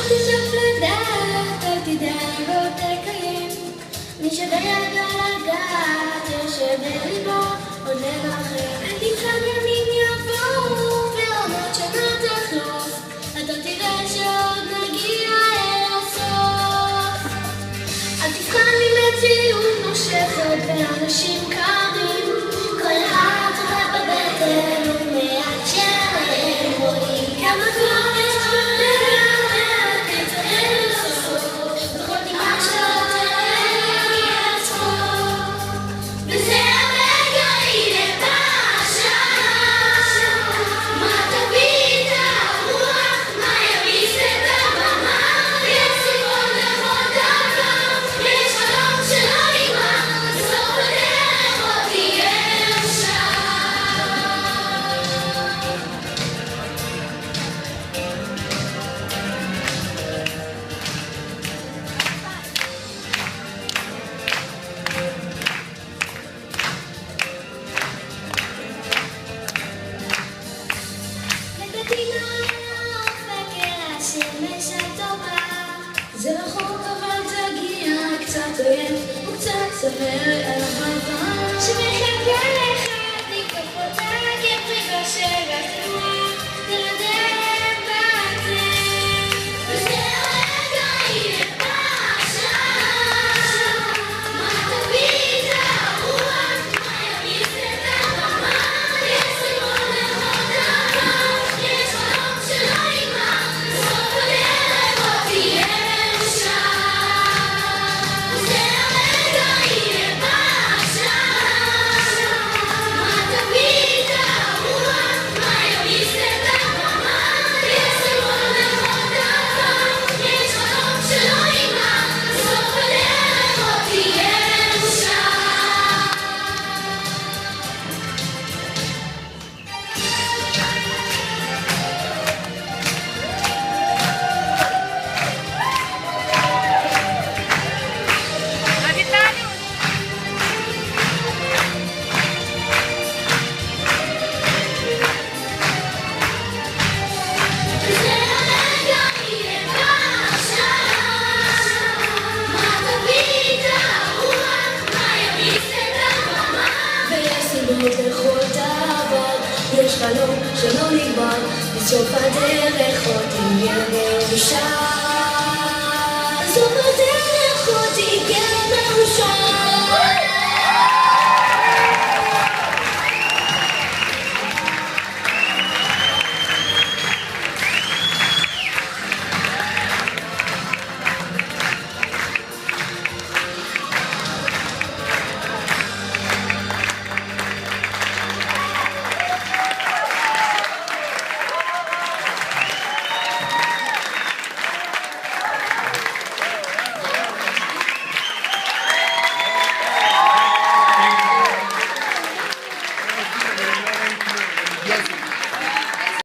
תשאף לדעת, אל תדאג לא תקיים. מי שבידו לגעת, יושב בליבו, עוד לרחם. אל תפחד ימים יבואו, ועונות שנות תחלוף. אתה תראה שעוד נגיע אל הסוף. אל תבחן ממציאות נושכת ואנשים קרים. כל הטובה בבטן ומעט שלהם רואים כמה כבר יש לדעת את האל הסוף. בכל טיפה שלא תראה עצמו. וזה הרגע, הנה בא השעה. מה תביא את הרוח, מה יביס את הבמה. יש סיבות לכל דבר, יש חלום שלא נגמר. בסוף הדרך עוד תהיה ישר. ותתינה האופק אל השמש הטובה. זה רחוק אבל תגיע, קצת עוין וקצת סמר אל החלבה. שמחכה לך תקוף אותה כפרי באשר התנועה. תרדם בעצם. וזה הרגע, הנה בא השעה. מה תביא את הרוח, מה יביס את הבמה. יש סיבות לכל דבר, יש חלום שלא נגמר. בסוף הדרך עוד תהיה ישר. וזה הרגע, הנה בא השעה. מה תביא את הרוח, מה יביס את הבמה. יש סיבות לכל דבר, יש חלום שלא נגמר. בסוף הדרך עוד תהיה ישר. וזה הרגע, הנה בא השעה. מה תביא את הרוח, מה יביס את הבמה. ויש סיבות לכל דבר, יש חלום שלא נגמר. בסוף הדרך עוד תהיה מאושר. בסוף הדרך עוד תהיה מאושר.